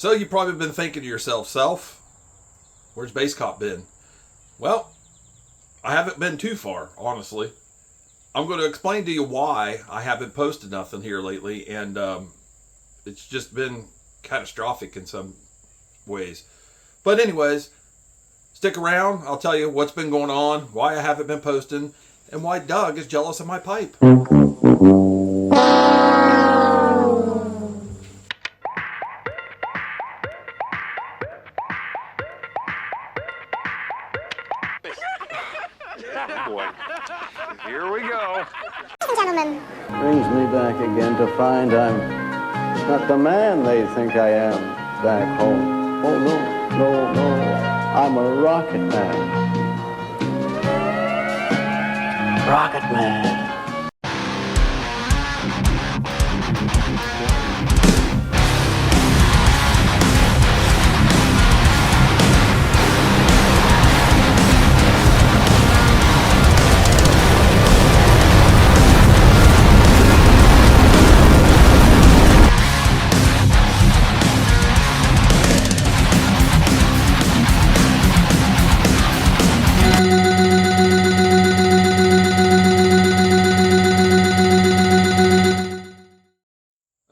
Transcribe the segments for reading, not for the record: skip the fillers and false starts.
So you've probably been thinking to yourself, where's Basscop been? Well, I haven't been too far, honestly. I'm going to explain to you why I haven't posted nothing here lately, and it's just been catastrophic in some ways. But anyways, stick around. I'll tell you what's been going on, why I haven't been posting, and why Doug is jealous of my pipe. Boy, here we go. Gentlemen. Brings me back again to find I'm not the man they think I am back home. Oh, no. I'm a rocket man. Rocket man.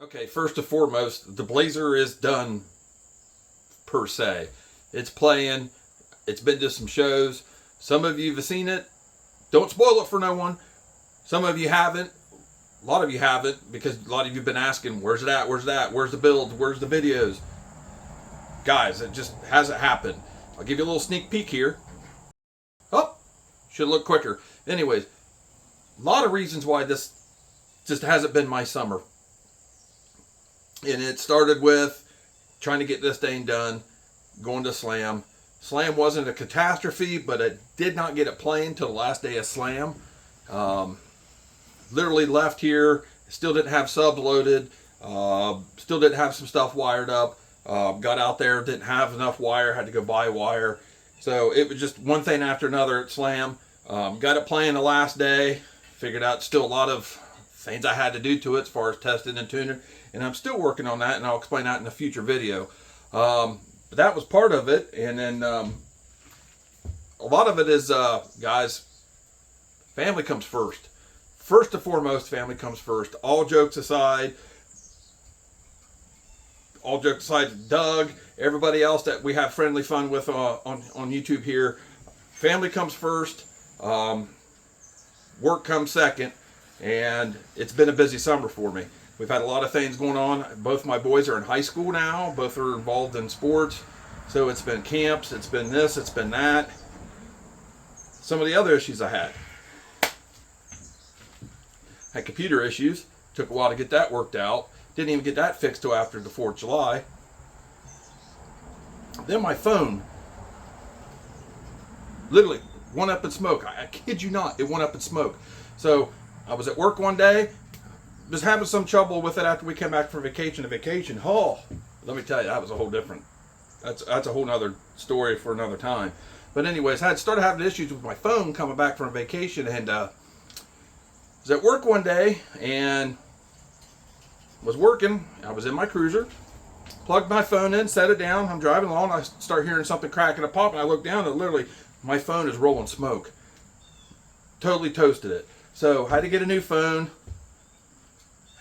Okay, first and foremost, the Blazer is done, per se. It's playing. It's been to some shows. Some of you have seen it. Don't spoil it for no one. Some of you haven't. A lot of you haven't, because a lot of you have been asking, where's it at? Where's that? Where's the builds? Where's the videos? Guys, it just hasn't happened. I'll give you a little sneak peek here. Oh, should look quicker. Anyways, a lot of reasons why this just hasn't been my summer. And it started with trying to get this thing done, going to Slam. Slam wasn't a catastrophe, but I did not get it playing till the last day of Slam. Literally left here, still didn't have subs loaded, still didn't have some stuff wired up. Got out there, didn't have enough wire, had to go buy wire. So it was just one thing after another at Slam. Got it playing the last day, figured out still a lot of things I had to do to it as far as testing and tuning. And I'm still working on that, and I'll explain that in a future video. But that was part of it. And then a lot of it is, guys, family comes first. First and foremost, family comes first. All jokes aside, Doug, everybody else that we have friendly fun with on YouTube here, family comes first, work comes second, and it's been a busy summer for me. We've had a lot of things going on. Both my boys are in high school now. Both are involved in sports. So it's been camps, it's been this, it's been that. Some of the other issues I had computer issues. Took a while to get that worked out. Didn't even get that fixed till after the 4th of July. Then my phone literally went up in smoke. I kid you not, it went up in smoke. So I was at work one day, was having some trouble with it after we came back from vacation. Oh, let me tell you, that was a whole different, that's a whole nother story for another time. But anyways, I had started having issues with my phone coming back from vacation, and was at work one day and was working. I was in my cruiser, plugged my phone in, set it down. I'm driving along. I start hearing something cracking and popping. I look down and literally my phone is rolling smoke. Totally toasted it. So I had to get a new phone.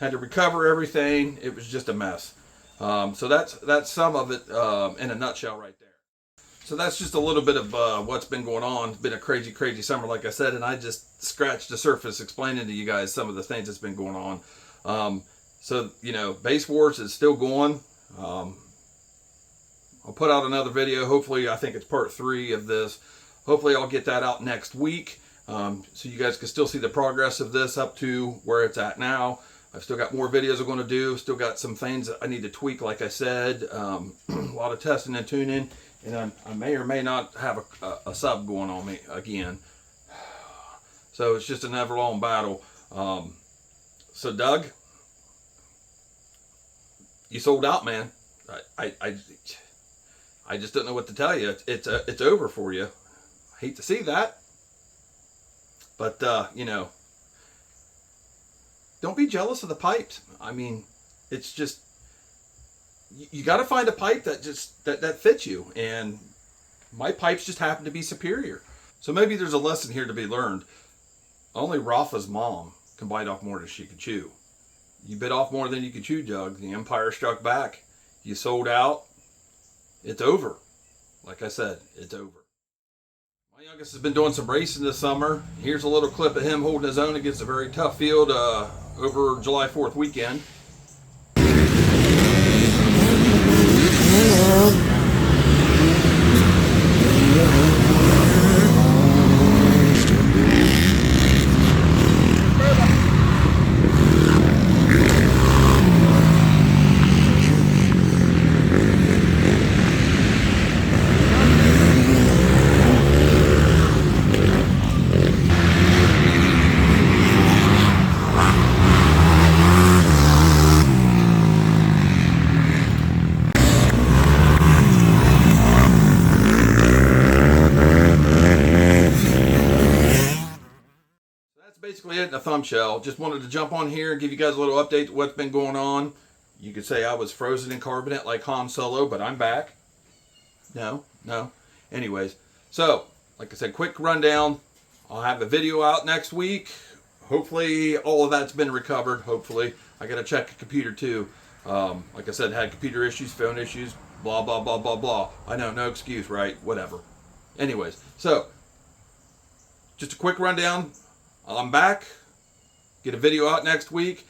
Had to recover everything. It was just a mess. So that's some of it in a nutshell right there. So that's just a little bit of what's been going on. It's been a crazy summer, like I said, and I just scratched the surface explaining to you guys some of the things that's been going on. So, you know, Base Wars is still going. I'll put out another video. Hopefully, I think it's part 3 of this. Hopefully, I'll get that out next week. So you guys can still see the progress of this up to where it's at now. I've still got more videos I'm going to do. Still got some things that I need to tweak, like I said. A lot of testing and tuning. And I may or may not have a sub going on me again. So it's just a never-long battle. So Doug, you sold out, man. I just don't know what to tell you. It's over for you. I hate to see that. But, you know, don't be jealous of the pipes. I mean, it's just, you got to find a pipe that just that fits you, and my pipes just happen to be superior. So maybe there's a lesson here to be learned. Only Rafa's mom can bite off more than she can chew. You bit off more than you could chew, Doug. The empire struck back. You sold out. It's over. Like I said, it's over. My youngest has been doing some racing this summer. Here's a little clip of him holding his own against a very tough field over July 4th weekend. Basically it in a thumbshell. Just wanted to jump on here and give you guys a little update to what's been going on. You could say I was frozen in carbonate like Han Solo, but I'm back. No. Anyways, so like I said, quick rundown. I'll have a video out next week. Hopefully all of that's been recovered. Hopefully. I got to check the computer too. Like I said, had computer issues, phone issues, blah, blah, blah, blah, blah. I know, no excuse, right? Whatever. Anyways, so just a quick rundown. I'm back. Get a video out next week.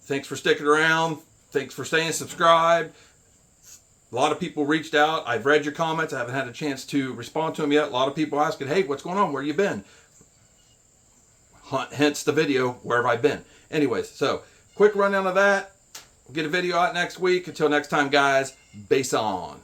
Thanks for sticking around. Thanks for staying subscribed. A lot of people reached out. I've read your comments. I haven't had a chance to respond to them yet. A lot of people asking, hey, what's going on? Where you been? Hence the video, where have I been? Anyways, so quick rundown of that. We'll get a video out next week. Until next time, guys, bass on.